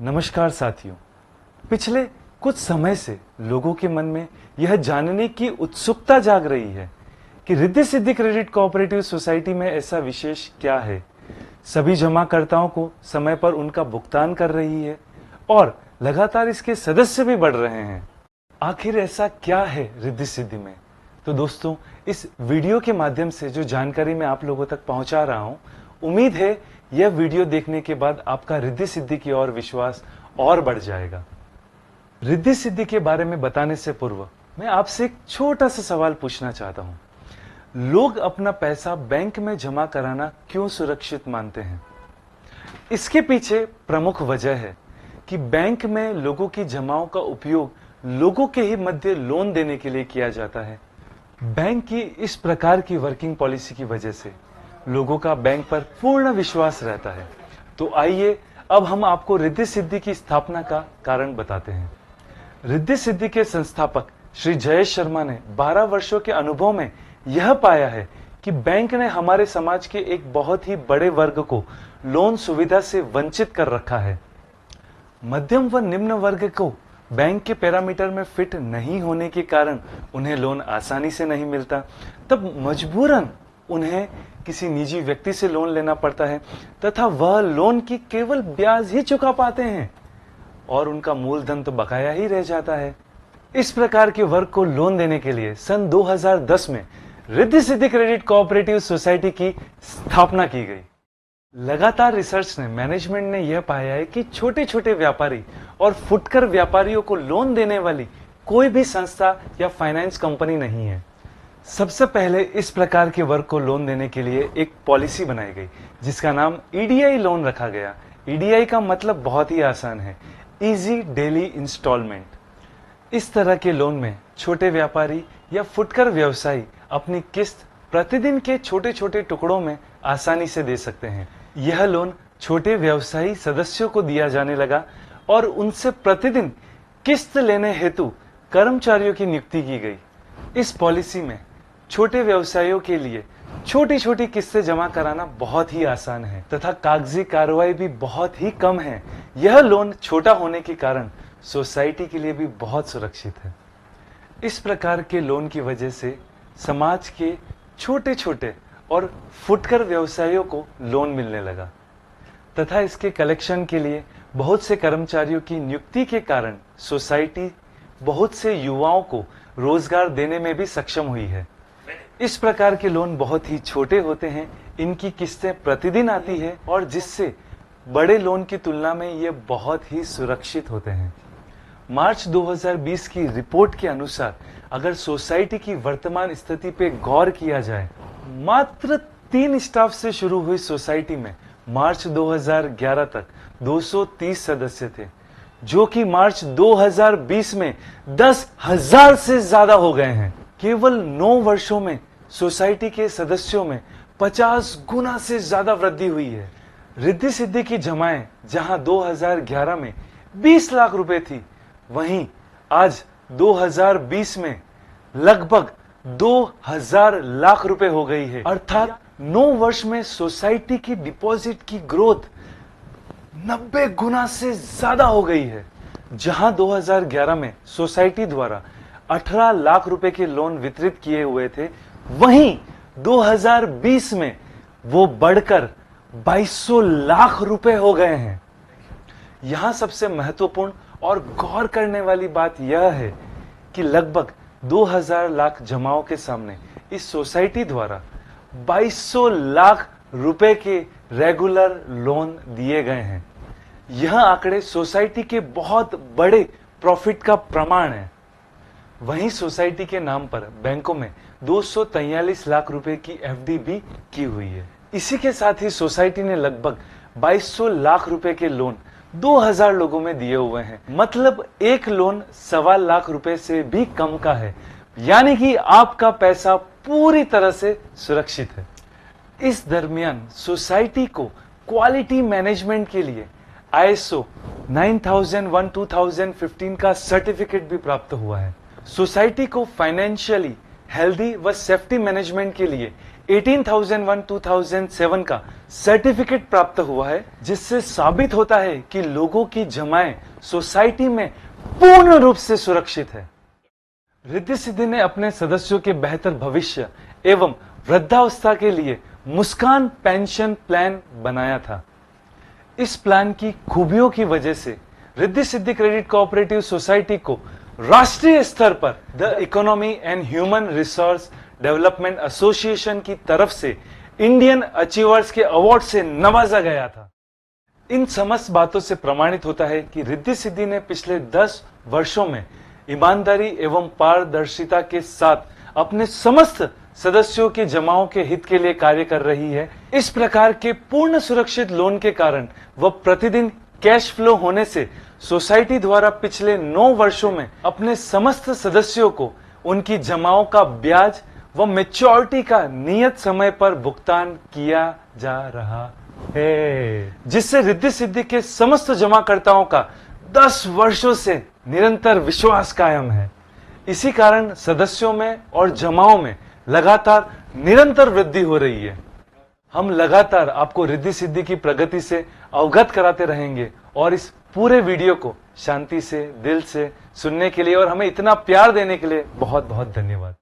नमस्कार साथियों। पिछले कुछ समय से लोगों के मन में यह जानने की उत्सुकता जाग रही है कि Riddhi Siddhi credit cooperative society में ऐसा विशेष क्या है। सभी जमाकर्ताओं को समय पर उनका भुगतान कर रही है और लगातार इसके सदस्य भी बढ़ रहे हैं। आखिर ऐसा क्या है रिद्धि सिद्धि में? तो दोस्तों, इस वीडियो के माध्यम से जो जानकारी मैं आप लोगों तक पहुंचा रहा हूं, उम्मीद है यह वीडियो देखने के बाद आपका रिद्धि सिद्धि की ओर विश्वास और बढ़ जाएगा। रिद्धि सिद्धि के बारे में बताने से पूर्व मैं आपसे एक छोटा सा सवाल पूछना चाहता हूं। लोग अपना पैसा बैंक में जमा कराना क्यों सुरक्षित मानते हैं? इसके पीछे प्रमुख वजह है कि बैंक में लोगों की जमाओं का उपयोग लोगों के ही मध्य लोन देने के लिए किया जाता है। बैंक की इस प्रकार की वर्किंग पॉलिसी की वजह से लोगों का बैंक पर पूर्ण विश्वास रहता है। तो आइए अब हम आपको रिद्धि सिद्धि की स्थापना का कारण बताते हैं। रिद्धि सिद्धि के संस्थापक श्री जयेश शर्मा ने 12 वर्षों के अनुभव में यह पाया है कि बैंक ने हमारे समाज के एक बहुत ही बड़े वर्ग को लोन सुविधा से वंचित कर रखा है। मध्यम व निम्न वर्ग को बैंक के पैरामीटर में फिट नहीं होने के कारण उन्हें लोन आसानी से नहीं मिलता। तब मजबूरन उन्हें किसी निजी व्यक्ति से लोन लेना पड़ता है तथा वह लोन की केवल ब्याज ही चुका पाते हैं और उनका मूलधन तो बकाया ही रह जाता है। इस प्रकार के वर्ग को लोन देने के लिए सन 2010 में Riddhi Siddhi credit cooperative society की स्थापना की गई। लगातार रिसर्च ने मैनेजमेंट ने यह पाया है कि छोटे छोटे व्यापारी और फुटकर व्यापारियों को लोन देने वाली कोई भी संस्था या फाइनेंस कंपनी नहीं है। सबसे पहले इस प्रकार के वर्ग को लोन देने के लिए एक पॉलिसी बनाई गई जिसका नाम ईडीआई लोन रखा गया। ईडीआई का मतलब बहुत ही आसान है, इजी डेली इंस्टॉलमेंट। इस तरह के लोन में छोटे व्यापारी या फुटकर व्यवसायी अपनी किस्त प्रतिदिन के छोटे छोटे टुकड़ों में आसानी से दे सकते हैं। यह लोन छोटे व्यवसायी सदस्यों को दिया जाने लगा और उनसे प्रतिदिन किस्त लेने हेतु कर्मचारियों की नियुक्ति की गई। इस पॉलिसी में छोटे व्यवसायियों के लिए छोटी छोटी किस्तें जमा कराना बहुत ही आसान है तथा कागजी कार्रवाई भी बहुत ही कम है। यह लोन छोटा होने के कारण सोसाइटी के लिए भी बहुत सुरक्षित है। इस प्रकार के लोन की वजह से समाज के छोटे छोटे और फुटकर व्यवसायियों को लोन मिलने लगा तथा इसके कलेक्शन के लिए बहुत से कर्मचारियों की नियुक्ति के कारण सोसाइटी बहुत से युवाओं को रोजगार देने में भी सक्षम हुई है। इस प्रकार के लोन बहुत ही छोटे होते हैं, इनकी किस्तें प्रतिदिन आती है और जिससे बड़े लोन की तुलना में ये बहुत ही सुरक्षित होते हैं। मार्च 2020 की रिपोर्ट के अनुसार अगर सोसाइटी की वर्तमान स्थिति पे गौर किया जाए, मात्र 3 स्टाफ से शुरू हुई सोसाइटी में मार्च 2011 तक 230 सदस्य थे, जो कि मार्च 2020 में 10,000 से ज्यादा हो गए हैं। केवल 9 वर्षों में सोसाइटी के सदस्यों में 50 गुना से ज्यादा वृद्धि हुई है। रिद्धि सिद्धि की जमाएं जहां 2011 में 20 लाख रुपए थी, वहीं आज 2020 में लगभग 2000 लाख रुपए हो गई है। अर्थात 9 वर्ष में सोसाइटी की डिपॉजिट की ग्रोथ 90 गुना से ज्यादा हो गई है। जहां 2011 में सोसाइटी द्वारा 18 लाख रुपए के लोन वितरित किए हुए थे, वहीं 2020 में वो बढ़कर 2200 लाख रुपए हो गए हैं। यहां सबसे महत्वपूर्ण और गौर करने वाली बात यह है कि लगभग 2000 लाख जमाओं के सामने इस सोसाइटी द्वारा 2200 लाख रुपए के रेगुलर लोन दिए गए हैं। यह आंकड़े सोसाइटी के बहुत बड़े प्रॉफिट का प्रमाण है। वहीं सोसाइटी के नाम पर बैंकों में 243 लाख रुपए की एफडी भी की हुई है। इसी के साथ ही सोसाइटी ने लगभग 2200 लाख रुपए के लोन 2000 लोगों में दिए हुए हैं। मतलब एक लोन 1.25 लाख रुपए से भी कम का है, यानी कि आपका पैसा पूरी तरह से सुरक्षित है। इस दरमियान सोसाइटी को क्वालिटी मैनेजमेंट के लिए ISO 9001:2015 का सर्टिफिकेट भी प्राप्त हुआ है। सोसाइटी को फाइनेंशियली हेल्दी व सेफ्टी मैनेजमेंट के लिए 18,001-2007 का सर्टिफिकेट प्राप्त हुआ है, जिससे साबित होता है कि लोगों की जमाएं सोसाइटी में पूर्ण रूप से सुरक्षित है। रिद्धि सिद्धि ने अपने सदस्यों के बेहतर भविष्य एवं वृद्धावस्था के लिए मुस्कान पेंशन प्लान बनाया था। इस प्लान की खूबियों की वजह से Riddhi Siddhi credit cooperative society को राष्ट्रीय स्तर पर the economy and human resource development association की तरफ से इंडियन अचीवर्स के अवार्ड से नवाजा गया था। इन समस्त बातों से प्रमाणित होता है कि रिद्धि सिद्धि ने पिछले 10 वर्षों में ईमानदारी एवं पारदर्शिता के साथ अपने समस्त सदस्यों के जमाओं के हित के लिए कार्य कर रही है। इस प्रकार के पूर्ण सुरक्षित लोन के कारण वह प्रतिदिन कैश फ्लो होने से सोसाइटी द्वारा पिछले 9 वर्षों में अपने समस्त सदस्यों को उनकी जमाओं का ब्याज व मैच्योरिटी का नियत समय पर भुगतान किया जा रहा है, जिससे रिद्धि सिद्धि के समस्त जमाकर्ताओं का 10 वर्षों से निरंतर विश्वास कायम है। इसी कारण सदस्यों में और जमाओं में लगातार निरंतर वृद्धि हो रही है। हम लगातार आपको रिद्धि सिद्धि की प्रगति से अवगत कराते रहेंगे और इस पूरे वीडियो को शांति से दिल से सुनने के लिए और हमें इतना प्यार देने के लिए बहुत बहुत धन्यवाद।